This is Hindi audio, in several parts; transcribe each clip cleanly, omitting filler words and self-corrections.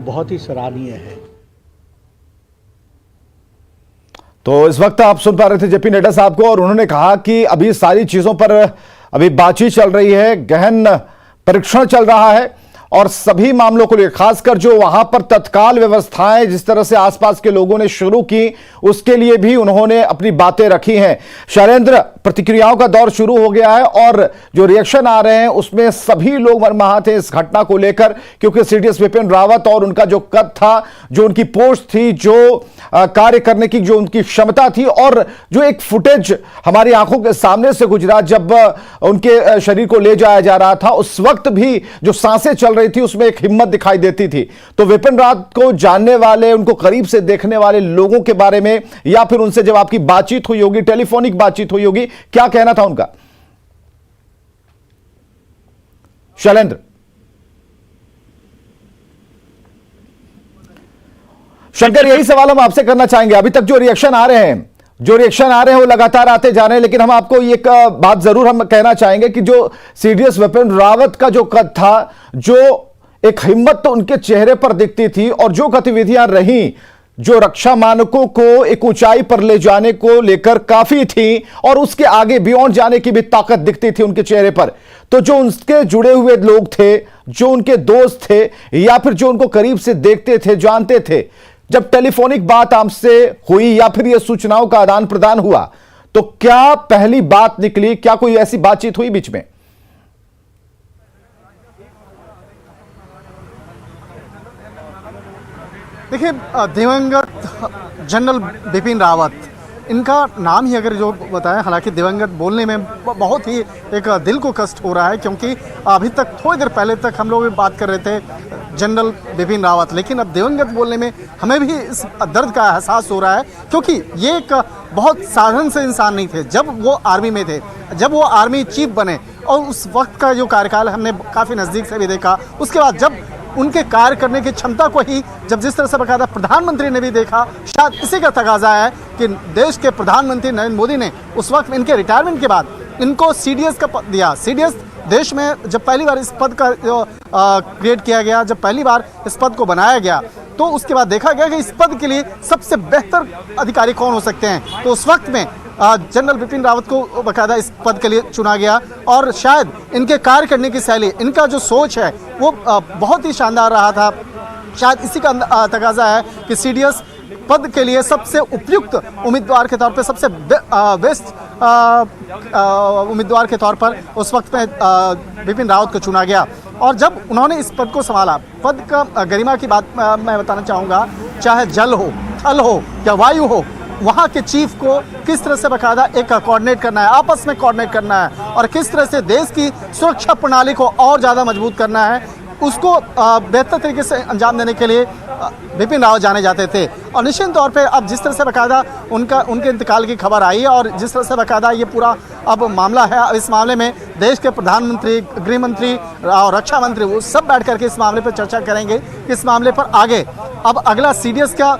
बहुत ही सराहनीय है। तो इस वक्त आप सुन पा रहे थे जेपी नड्डा साहब को, और उन्होंने कहा कि अभी सारी चीजों पर अभी बातचीत चल रही है, गहन परीक्षण चल रहा है और सभी मामलों को लेकर खासकर जो वहां पर तत्काल व्यवस्थाएं जिस तरह से आसपास के लोगों ने शुरू की उसके लिए भी उन्होंने अपनी बातें रखी हैं। शैलेंद्र, प्रतिक्रियाओं का दौर शुरू हो गया है और जो रिएक्शन आ रहे हैं उसमें सभी लोग मर्माहत हैं इस घटना को लेकर, क्योंकि सीडीएस विपिन रावत और उनका जो कद था, जो उनकी पोस्ट थी, जो कार्य करने की जो उनकी क्षमता थी, और जो एक फुटेज हमारी आंखों के सामने से गुजरा जब उनके शरीर को ले जाया जा रहा था, उस वक्त भी जो सांसें चल रही थी उसमें एक हिम्मत दिखाई देती थी। तो विपिन रावत को जानने वाले, उनको करीब से देखने वाले लोगों के बारे में या फिर उनसे जब आपकी बातचीत हुई होगी, टेलीफोनिक बातचीत हुई होगी, क्या कहना था उनका? शैलेंद्र, शंकर, यही सवाल हम आपसे करना चाहेंगे। अभी तक जो रिएक्शन आ रहे हैं वो लगातार आते जा रहे हैं, लेकिन हम आपको एक बात जरूर हम कहना चाहेंगे कि जो सीडीएस विपिन रावत का जो कद था, जो एक हिम्मत तो उनके चेहरे पर दिखती थी और जो गतिविधियां रहीं, जो रक्षा मानकों को एक ऊंचाई पर ले जाने को लेकर काफी थी और उसके आगे बियॉन्ड जाने की भी ताकत दिखती थी उनके चेहरे पर। तो जो उनके जुड़े हुए लोग थे, जो उनके दोस्त थे या फिर जो उनको करीब से देखते थे, जानते थे, जब टेलीफोनिक बात आपसे हुई या फिर यह सूचनाओं का आदान प्रदान हुआ, तो क्या पहली बात निकली? क्या कोई ऐसी बातचीत हुई बीच में? देखिए, दिवंगत जनरल बिपिन रावत, इनका नाम ही अगर जो बताया, हालांकि दिवंगत बोलने में बहुत ही एक दिल को कष्ट हो रहा है, क्योंकि अभी तक थोड़ी देर पहले तक हम लोग बात कर रहे थे जनरल बिपिन रावत, लेकिन अब दिवंगत बोलने में हमें भी इस दर्द का एहसास हो रहा है, क्योंकि ये एक बहुत साधारण से इंसान नहीं थे। जब वो आर्मी में थे, जब वो आर्मी चीफ बने और उस वक्त का जो कार्यकाल हमने काफ़ी नज़दीक से भी देखा, उसके बाद जब उनके कार्य करने की क्षमता को ही जब जिस तरह से बकायदा प्रधानमंत्री ने भी देखा, शायद इसी का तकाजा है कि देश के प्रधानमंत्री नरेंद्र मोदी ने उस वक्त इनके रिटायरमेंट के बाद इनको सीडीएस का पद दिया। सीडीएस देश में जब पहली बार इस पद का क्रिएट किया गया, जब पहली बार इस पद को बनाया गया, तो उसके बाद देखा गया कि इस पद के लिए सबसे बेहतर अधिकारी कौन हो सकते हैं। तो उस वक्त में जनरल बिपिन रावत को बाकायदा इस पद के लिए चुना गया और शायद इनके कार्य करने की शैली, इनका जो सोच है वो बहुत ही शानदार रहा था। शायद इसी का तकाजा है कि सीडीएस पद के लिए सबसे उपयुक्त उम्मीदवार के तौर पे, सबसे बेस्ट उम्मीदवार के तौर पर उस वक्त में बिपिन रावत को चुना गया। और जब उन्होंने इस पद को संभाला, पद का गरिमा की बात मैं बताना चाहूँगा, चाहे जल हो, थल हो या वायु हो, वहाँ के चीफ को किस तरह से बाकायदा एक कोऑर्डिनेट करना है, आपस में कोऑर्डिनेट करना है और किस तरह से देश की सुरक्षा प्रणाली को और ज़्यादा मजबूत करना है, उसको बेहतर तरीके से अंजाम देने के लिए बिपिन रावत जाने जाते थे। और निश्चित तौर पे अब जिस तरह से बाकायदा उनके इंतकाल की खबर आई है और जिस तरह से बाकायदा ये पूरा अब मामला है, अब इस मामले में देश के प्रधानमंत्री, गृह मंत्री और रक्षा मंत्री वो सब बैठ करके इस मामले पर चर्चा करेंगे। इस मामले पर आगे अब अगला सीडीएस का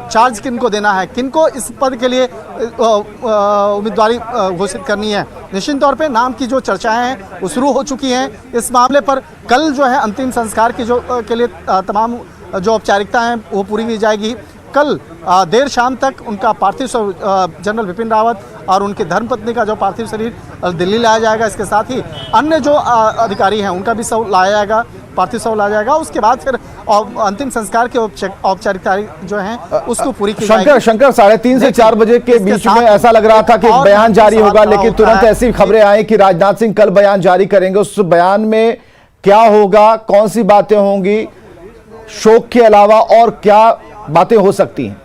चार्ज किनको देना है, किनको इस पद के लिए उम्मीदवारी घोषित करनी है। निश्चित तौर पे नाम की जो चर्चाएं हैं वो शुरू हो चुकी हैं। इस मामले पर कल जो है अंतिम संस्कार की जो के लिए तमाम जो औपचारिकता हैं वो पूरी की जाएगी। कल देर शाम तक उनका पार्थिव जनरल बिपिन रावत और उनकी धर्मपत्नी का जो पार्थिव शरीर दिल्ली लाया जाएगा। इसके साथ ही अन्य जो अधिकारी हैं उनका भी शव लाया जाएगा, पार्थिव शव लाया जाएगा। उसके बाद फिर अंतिम संस्कार की औपचारिकता जो है उसको पूरी की जाएगी। शंकर 3:30 से 4 बजे के बीच में ऐसा लग रहा था कि बयान जारी होगा, लेकिन तुरंत ऐसी खबरें आई कि राजनाथ सिंह कल बयान जारी करेंगे। उस बयान में क्या होगा, कौन सी बातें होंगी, शोक के अलावा और क्या बातें हो सकती हैं?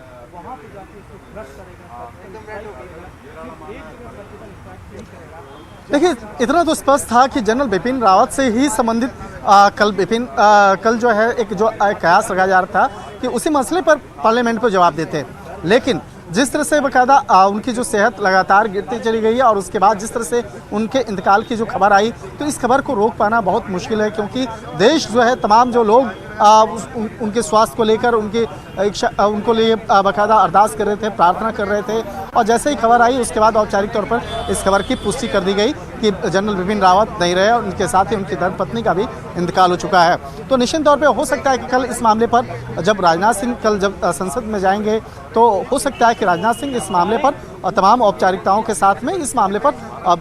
देखिए, इतना तो स्पष्ट था कि जनरल बिपिन रावत से ही संबंधित कल जो है एक कयास लगाया जा रहा था कि उसी मसले पर पार्लियामेंट को जवाब देते, लेकिन जिस तरह से बाकायदा उनकी जो सेहत लगातार गिरती चली गई है और उसके बाद जिस तरह से उनके इंतकाल की जो खबर आई, तो इस खबर को रोक पाना बहुत मुश्किल है, क्योंकि देश जो है, तमाम जो लोग उनके स्वास्थ्य को लेकर उनको लिए बाकायदा अरदास कर रहे थे, प्रार्थना कर रहे थे। और जैसे ही खबर आई उसके बाद औपचारिक तौर पर इस खबर की पुष्टि कर दी गई कि जनरल बिपिन रावत नहीं रहे और उनके साथ ही उनकी धर्मपत्नी का भी इंतकाल हो चुका है। तो निश्चित तौर पर हो सकता है कि कल इस मामले पर जब राजनाथ सिंह कल जब संसद में जाएंगे तो हो सकता है कि राजनाथ सिंह इस मामले पर तमाम औपचारिकताओं के साथ में इस मामले पर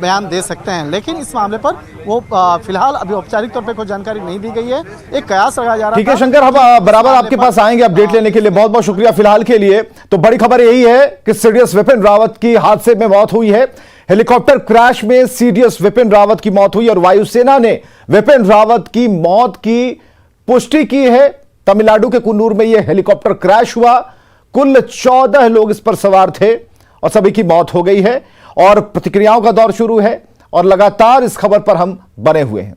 बयान दे सकते हैं। लेकिन इस मामले पर वो फिलहाल अभी औपचारिक तौर पे कोई जानकारी नहीं दी गई है। एक कयास लगाया जा रहा है। ठीक है शंकर, हम बराबर आपके पास आएंगे अपडेट लेने के लिए। बहुत बहुत शुक्रिया फिलहाल के लिए। तो बड़ी खबर यही है कि सीडीएस विपिन रावत की हादसे में मौत हुई है। हेलीकॉप्टर क्रैश में सीडीएस विपिन रावत की मौत हुई और वायुसेना ने विपिन रावत की मौत की पुष्टि की है। तमिलनाडु के कुन्नूर में यह हेलीकॉप्टर क्रैश हुआ। कुल 14 लोग इस पर सवार थे और सभी की मौत हो गई है और प्रतिक्रियाओं का दौर शुरू है और लगातार इस खबर पर हम बने हुए हैं।